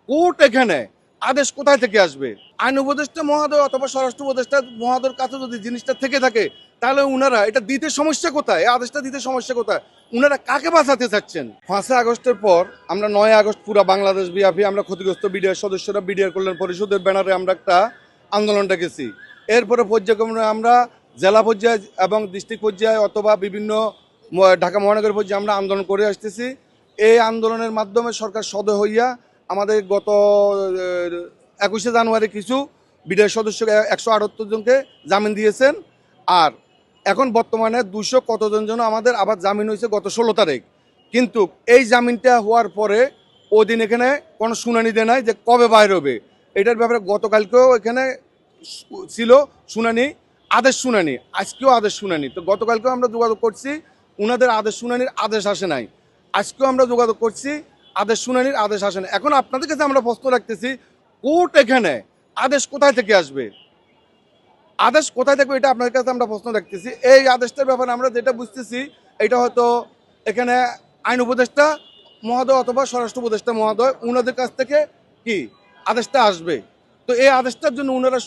Court এখানে আদেশ কোথায় থেকে আসবে? আইন উপদেষ্টা মহোদয় অথবা স্বরাষ্ট্র উপদেষ্টা মহোদয়ের কাছে যদি জিনিসটা থেকে থাকে তাহলে উনারা এটা দিতে সমস্যা কোথায়? এই আদেশটা দিতে সমস্যা কোথায়? উনারা কাকে বাঁচাতে চাচ্ছেন? 5 আগস্টের পর আমরা 9 আগস্ট পুরা বাংলাদেশ ব্যাপী আমরা ক্ষতিগ্রস্ত বিডিআর সদস্যরা বিডিআর কল্যাণ পরিষদের ব্যানারে আমরা একটা আন্দোলন ডেকেছি। এরপরে পর্যায়ক্রমে আমরা জেলা পর্যায়ে এবং ডিস্ট্রিক্ট পর্যায়ে অথবা বিভিন্ন ঢাকা মহানগর পর্যায়ে আমরা আন্দোলন করে আসতেছি। এই আন্দোলনের মাধ্যমে সরকার সদয় হইয়া আমাদের গত 21শে জানুয়ারি কিছু বিডিআর সদস্য 178 জনকে জামিন দিয়েছেন। আর এখন বর্তমানে 200 কতজন যেন আমাদের আবার জামিন হয়েছে গত 16 তারিখ। কিন্তু এই জামিনটা হওয়ার পরে ওই দিন এখানে কোনো শুনানি দেয় নাই যে কবে বাইর হবে। এটার ব্যাপারে গতকালকেও এখানে ছিল শুনানি, আদেশ শুনানি, আজকেও আদেশ শুনানি। তো গতকালকেও আমরা যোগাযোগ করছি, উনাদের আদেশ শুনানির আদেশ আসে নাই। আজকেও আমরা যোগাযোগ করছি, আদেশ শুনানির আদেশ আসে না। এখন আপনাদের কাছে আমরা প্রশ্ন রাখতেছি, কোর্ট এখানে আদেশ কোথায় থেকে আসবে? আদেশ কোথায় থেকে এটা আপনার কাছে আমরা প্রশ্ন রাখতেছি। এই আদেশটার ব্যাপারে আমরা যেটা বুঝতেছি এটা হয়তো এখানে আইন উপদেষ্টা মহোদয় অথবা স্বরাষ্ট্র উপদেষ্টা মহোদয় উনাদের কাছ থেকে কি আদেশটা আসবে। তো এই আদেশটার জন্য উনারা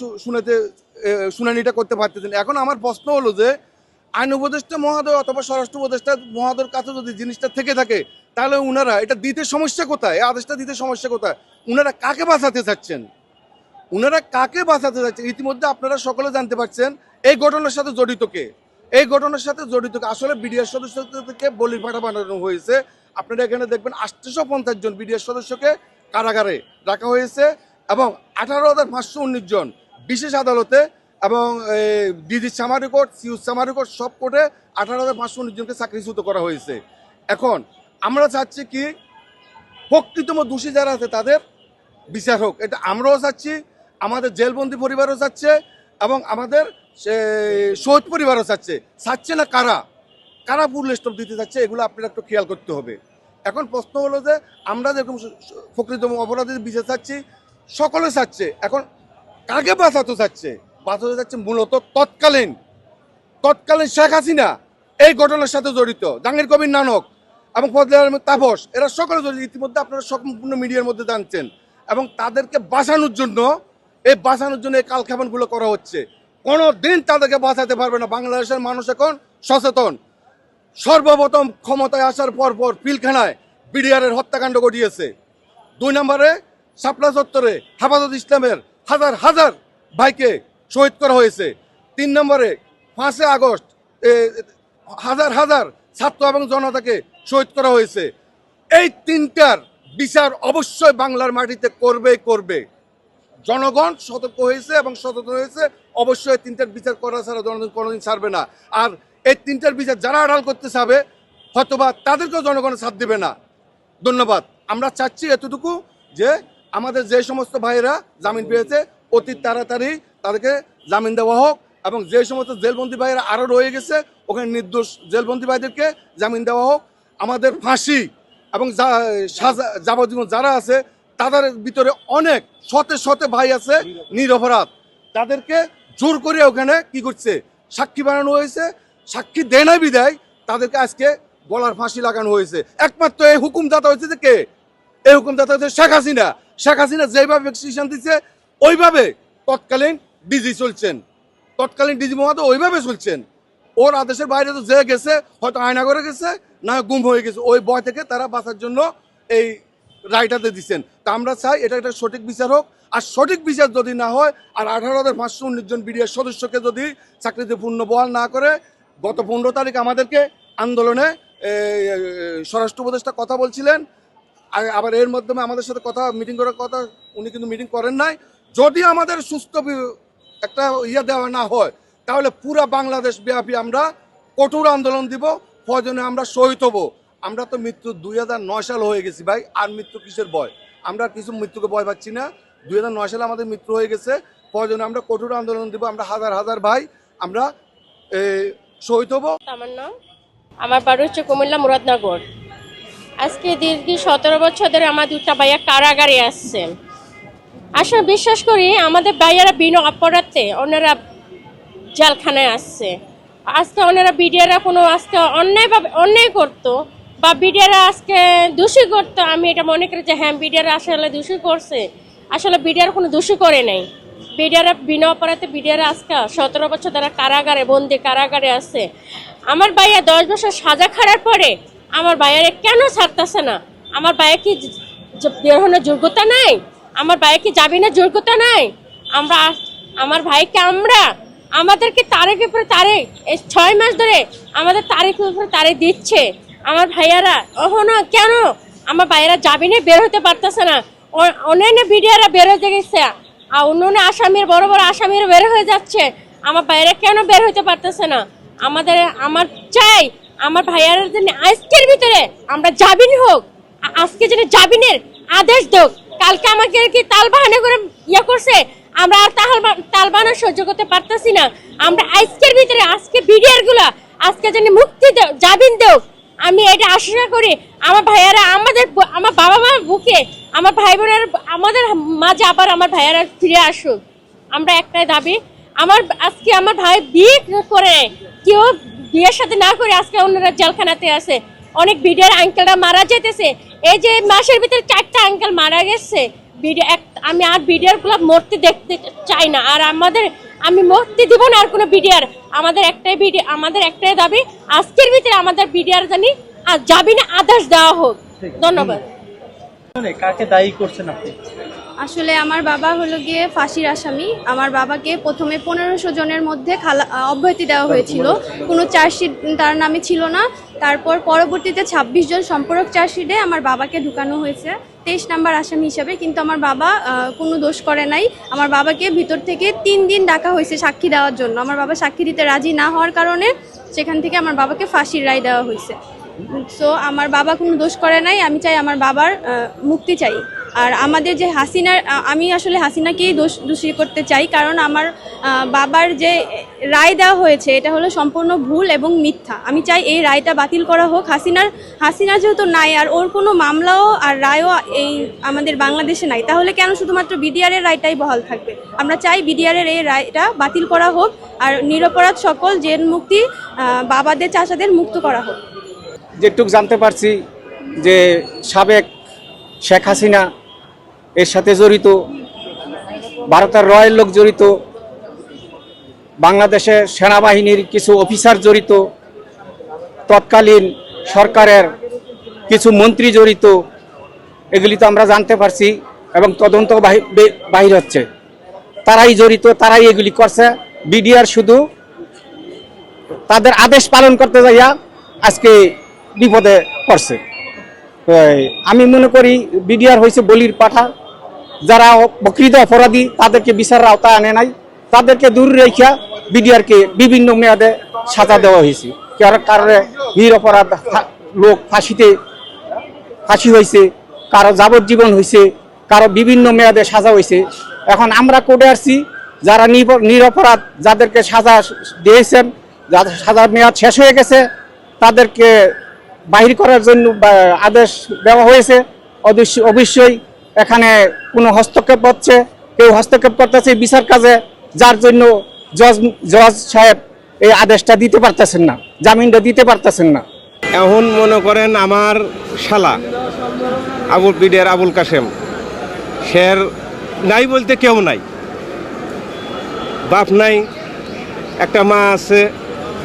শুনানিটা করতে পারতেছেন। এখন আমার প্রশ্ন হলো যে আইন উপদেষ্টা মহোদয় অথবা স্বরাষ্ট্র উপদেষ্টা মহোদয়ের কাছে যদি জিনিসটা থেকে থাকে তাহলে উনারা এটা দিতে সমস্যা কোথায়? এই আদেশটা দিতে সমস্যা কোথায়? উনারা কাকে বাঁচাতে চাচ্ছেন? উনারা কাকে বাঁচাতে চাচ্ছেন? ইতিমধ্যে আপনারা সকলে জানতে পারছেন এই ঘটনার সাথে জড়িত কে। এই ঘটনার সাথে জড়িত কে আসলে বিডিআর সদস্যদেরকে বলির পাঠা বানানো হয়েছে। আপনারা এখানে দেখবেন 850 জন বিডিআর সদস্যকে কারাগারে রাখা হয়েছে এবং 18,519 জন বিশেষ আদালতে এবং ডিজি সামারি কোর্ট, সিউজ সামারি কোর্ট সব কোর্টে 18,519 জনকে চাকরিচ্যুত করা হয়েছে। এখন আমরা চাচ্ছি কি প্রকৃতম দোষী যারা আছে তাদের বিচার হোক, এটা আমরাও চাচ্ছি, আমাদের জেলবন্দি পরিবারও চাচ্ছে এবং আমাদের শহীদ পরিবারও চাচ্ছে। চাচ্ছে না কারা কারা ফুল স্টপ দিতে চাচ্ছে এগুলো আপনারা একটু খেয়াল করতে হবে। এখন প্রশ্ন হলো যে আমরা যেরকম প্রকৃতম অপরাধীদের বিচার চাচ্ছি, সকলে চাচ্ছে, এখন কাকে বাঁচাতে চাচ্ছে? বাঁচাতে চাচ্ছে মূলত তৎকালীন শেখ হাসিনা এই ঘটনার সাথে জড়িত, জাহাঙ্গীর কবির নানক এবং ফজলে আহমেদ তাপস, এরা সকলে জড়িত। ইতিমধ্যে আপনারা সম্পূর্ণ মিডিয়ার মধ্যে জানছেন এবং তাদেরকে বাঁচানোর জন্য এই কালক্ষেপণগুলো করা হচ্ছে। কোনো দিন তাদেরকে বাঁচাতে পারবে না। বাংলাদেশের মানুষ এখন সচেতন। সর্বপ্রথম ক্ষমতায় আসার পর পিলখানায় বিডিআরের হত্যাকাণ্ড ঘটিয়েছে। 2 নম্বরে শাপলা চত্বরে হেফাজত ইসলামের হাজার হাজার ভাইকে শহীদ করা হয়েছে। 3 নম্বরে 5 আগস্ট হাজার হাজার ছাত্র এবং জনতাকে শহীদ করা হয়েছে। এই 3টার বিচার অবশ্যই বাংলার মাটিতে করবে। জনগণ সতর্ক হয়েছে এবং সচেতন হয়েছে, অবশ্যই 3টার বিচার করা ছাড়া জনগণ কোনোদিন ছাড়বে না। আর এই 3টার বিচার যারা আড়াল করতে চাবে হয়তোবা তাদেরকেও জনগণ সাথ দেবে না। ধন্যবাদ। আমরা চাচ্ছি এতটুকু যে আমাদের যে সমস্ত ভাইয়েরা জামিন পেয়েছে অতি তাড়াতাড়ি তাদেরকে জামিন দেওয়া হোক এবং যে সমস্ত জেলবন্দি ভাইয়েরা আরও রয়ে গেছে ওখানে নির্দোষ জেলবন্দি ভাইদেরকে জামিন দেওয়া হোক। আমাদের ফাঁসি এবং যাবজ্জীবন যারা আছে তাদের ভিতরে অনেক শতে ভাই আছে নিরপরাধ, তাদেরকে জোর করে ওখানে কি করছে সাক্ষী বানানো হয়েছে। সাক্ষী দেয় না বিদায় তাদেরকে আজকে গলার ফাঁসি লাগানো হয়েছে। একমাত্র এই হুকুমদাতা হয়েছে যে কে? এই হুকুমদাতা হচ্ছে শেখ হাসিনা। শেখ হাসিনা যেভাবে ডিসিশন দিচ্ছে ওইভাবে তৎকালীন ডিজি চলছেন, তৎকালীন ডিজি মহোদয় ওইভাবে চলছেন। ওর আদেশের বাইরে তো যে গেছে হয়তো আয়নাগরে গেছে না গুম হয়ে গেছে, ওই ভয় থেকে তারা বাঁচার জন্য এই রায়টাতে দিচ্ছেন। তা আমরা চাই এটা একটা সঠিক বিচার হোক। আর সঠিক বিচার যদি না হয় আর 18,519 জন বিডিআর সদস্যকে যদি চাকরিতে পূর্ণ বহাল না করে, গত 15 তারিখ আমাদেরকে আন্দোলনে স্বরাষ্ট্র উপদেষ্টা কথা বলছিলেন, আবার এর মাধ্যমে আমাদের সাথে মিটিং করার কথা, উনি কিন্তু মিটিং করেন নাই। যদি আমাদের সুস্থ একটা দেওয়া না হয় তাহলে পুরা বাংলাদেশ ব্যাপী আমরা কঠোর আন্দোলন দিব, প্রয়োজনে আমরা শহীদ হব। আমরা তো মৃত্যু 2009 সাল হয়ে গেছি ভাই, আর মৃত্যু কিসের ভয়? আমরা কিছু মৃত্যুকে ভয় পাচ্ছি না। 2009 সালে আমাদের মৃত্যু হয়ে গেছে, প্রয়োজনে আমরা কঠোর আন্দোলন দিব। আমরা হাজার হাজার ভাই আমরা শহীদ হব। আমার বাড়ি হচ্ছে কুমিল্লা মুরাদনগর। আজকে দীর্ঘ 17 বছর ধরে আমার 2টা ভাইয়া কারাগারে আসছেন। আসলে বিশ্বাস করি আমাদের ভাইয়ারা বিনা অপরাধে ওনারা জেলখানায় আসছে। আজকে ওনারা বিডিআররা কোনো আজকে অন্যায় করতো, বা বিডিআর আজকে দোষী করতো, আমি এটা মনে করি যে হ্যাঁ বিডিআর আসলে দোষী করছে। আসলে বিডিআর কোনো দোষী করে নাই। বিডিআর বিনা অপরাধে বিডিআর আজকে 17 বছর তারা কারাগারে বন্দি কারাগারে আছে। আমার ভাইয়া 10 বছর সাজা খাটার পরে আমার ভাইয়ারে কেন ছাড়তেছে না? আমার ভাইয়া কি বের হওয়ার যোগ্যতা নাই? আমার ভাইয়া কি জামিনের যোগ্যতা নাই? আমার ভাইকে আমাদেরকে তারিখের উপরে তারিখ, এই 6 মাস ধরে আমাদের তারিখের উপরে তারিখ দিচ্ছে। আমার ভাইয়ারা এখনো কেন আমার ভাইয়ারা জামিনে বের হতে পারতেছে না? অন্যান্য বিডিআরা বের হতে গেছে, আর অন্য আসামির বড় বড় আসামিরা বের হয়ে যাচ্ছে। আমার ভাইয়ারা কেন বের হতে পারতেছে না? আমার চাই আমার ভাইয়ারা জন্য আজকের ভিতরে আমরা জামিন হোক, আজকে যেন জামিনের আদেশ হোক। কালকে আমাকে কি তাল বাহানা করে করছে, আমরা আর তাল বাহানা সহ্য করতে পারতেছি না। আমরা আজকের ভিতরে আজকে বিডিআর গুলা আজকে যেন মুক্তি জামিন দেও, আমি এটা আশা করি। আমার ভাইয়ারা আমার বাবা মার বুকে আমার ভাই বোনের আমাদের মাঝে আবার আমার ভাইয়ারা ফিরে আসুক। আমরা একটাই দাবি, আজকে আমার ভাই বিয়ে করে কেউ বিয়ের সাথে না করে আজকে অন্যরা জেলখানাতে আছে। অনেক বিডিআর আঙ্কেলরা মারা যেতেছে। এই যে মাসের ভিতরে 4টা আঙ্কেল মারা গেছে। আমি আর বিডিআর গুলো মরতে দেখতে চাই না, আর আমি মরতে দিব না আর কোনো বিডিআর। আমাদের একটাই দাবি, আজকের ভিতরে আমাদের বিডিআর জানি আর জামিনে আদেশ দেওয়া হোক। ধন্যবাদ। কাকে দায়ী করছেন আপনি? আসলে আমার বাবা হলো গিয়ে ফাঁসির আসামি। আমার বাবাকে প্রথমে 1500 জনের মধ্যে অব্যাহতি দেওয়া হয়েছিল, কোনো চার্জশিট তার নামে ছিল না। তারপর পরবর্তীতে 26 জন সম্পূরক চার্জশিটে আমার বাবাকে ঢুকানো হয়েছে 23 নাম্বার আসামি হিসাবে। কিন্তু আমার বাবা কোনো দোষ করে নাই। আমার বাবাকে ভিতর থেকে 3 দিন ডাকা হয়েছে সাক্ষী দেওয়ার জন্য। আমার বাবা সাক্ষী দিতে রাজি না হওয়ার কারণে সেখান থেকে আমার বাবাকে ফাঁসির রায় দেওয়া হয়েছে। সো আমার বাবা কোনো দোষ করে নাই। আমি চাই আমার বাবার মুক্তি চাই। আর আমাদের যে আমি আসলে হাসিনাকেই দোষী করতে চাই, কারণ আমার বাবার যে রায় দেওয়া হয়েছে এটা হলো সম্পূর্ণ ভুল এবং মিথ্যা। আমি চাই এই রায়টা বাতিল করা হোক। হাসিনা যেহেতু নাই আর ওর কোনো মামলাও আর রায়ও এই আমাদের বাংলাদেশে নাই, তাহলে কেন শুধুমাত্র বিডিআরের রায়টাই বহাল থাকবে? আমরা চাই বিডিআরের এই রায়টা বাতিল করা হোক, আর নিরপরাধ সকল জেল মুক্তি বাবাদের চাচাদের মুক্ত করা হোক। যেটুক জানতে পারছি যে সাবেক শেখ হাসিনা এর সাথে জড়িত, ভারতের রয়ের লোক জড়িত, বাংলাদেশের সেনাবাহিনীর কিছু অফিসার জড়িত, তৎকালীন সরকারের কিছু মন্ত্রী জড়িত, এগুলি তো আমরা জানতে পারছি এবং তদন্ত বাহির হচ্ছে। তারাই জড়িত, তারাই এগুলি করছে। বিডিআর শুধু তাদের আদেশ পালন করতে যাইয়া আজকে বিপদে পড়ছে। আমি মনে করি বিডিআর হয়েছে বলির পাঠা। যারা প্রকৃত অপরাধী তাদেরকে বিচারের আওতায় আনে নাই, তাদেরকে দূর রেখা বিডিআরকে বিভিন্ন মেয়াদে সাজা দেওয়া হয়েছে। কারণে নিরপরাধ লোক ফাঁসি হয়েছে, কারো যাবজ্জীবন হয়েছে, কারো বিভিন্ন মেয়াদে সাজা হয়েছে। এখন আমরা কোর্টে আসছি, যারা নিরপরাধ যাদেরকে সাজা দিয়েছেন, যাদের সাজার মেয়াদ শেষ হয়ে গেছে, তাদেরকে বাহির করার জন্য আদেশ দেওয়া হয়েছে। অবশ্যই এখানে কোনো হস্তক্ষেপ হচ্ছে, কেউ হস্তক্ষেপ করতেছে বিচার কাজে, যার জন্য জজ সাহেব এই আদেশটা দিতে পারতেছেন না, জামিনটা দিতে পারতেছেন না। এখন মনে করেন আমার শালা বিডিআর আবুল কাশেম, সের নাই বলতে কেউ নাই, বাপ নাই, একটা মা আছে,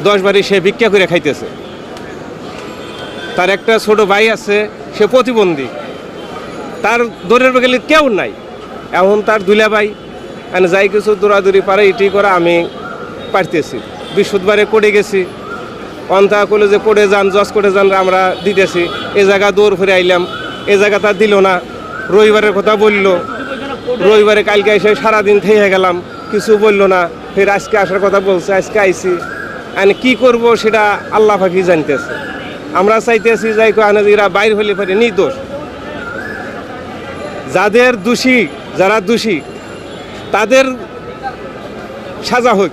10 বাড়ি সে ভিক্ষা করে খাইতেছে। তার একটা ছোট ভাই আছে, সে প্রতিবন্ধী, তার দৌড়ের গেলে কেউ নাই। এখন তার দুলা ভাই যাই কিছু দৌড়াদৌড়ি পারে এটি করে আমি পারতেছি। বৃহস্পতিবারে কোর্টে গেছি, অন্তা করলো যে কোর্টে যান, জজ কোর্টে যান, আমরা দিতেছি। এ জায়গা দৌড় ফিরে আইলাম, এ জায়গা তার দিল না। রবিবারের কথা বললো, রবিবারে কালকে এসে সারাদিন থেকে গেলাম, কিছু বললো না। ফের আজকে আসার কথা বলছে, আজকে আইছি। আমি কি করব সেটা আল্লাহ পাকি জানতেছে। আমরা চাইতেছি যাই এরা বাইর হলে ফেরে নির্দোষ। যারা দোষী তাদের সাজা হোক,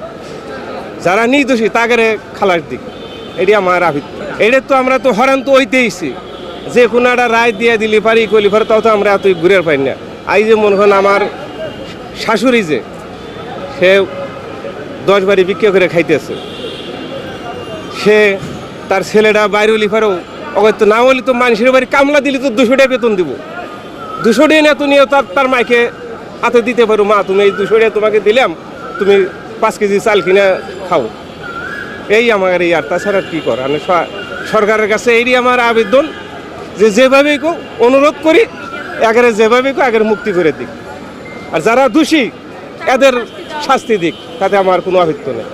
যারা নির্দোষী তাদের খালাস দিক, এটি আমার আভিত। এটা তো আমরা তো হরান তো হইতেইছি, যে কোনো একটা রায় দিয়ে দিলি পারি করলি পারে, তাও তো আমরা এত ঘুরে পাই না। আই যে মনে করেন আমার শাশুড়ি যে সে 10 বাড়ি বিক্রি করে খাইতেছে, সে তার ছেলেটা বাইরে লিফারও তো না হলে তো মানুষের বাড়ি কামলা দিলে তো 200 টাকা বেতন দিব, 200 টাকা নিয়ে তো নিয়ে তার মাইকে হাতে দিতে পারো, মা তুমি এই 200 টাকা তোমাকে দিলাম, তুমি 5 কেজি চাল কিনে খাও। এই আমার এই, আর তাছাড়া কি কর। আমি সরকারের কাছে এই আমার আবেদন যে যেভাবেই কো অনুরোধ করি একেবারে যেভাবেই কো আগের মুক্তি করে দিক, আর যারা দোষী এদের শাস্তি দিক, তাতে আমার কোনো অভিজ্ঞতা নেই।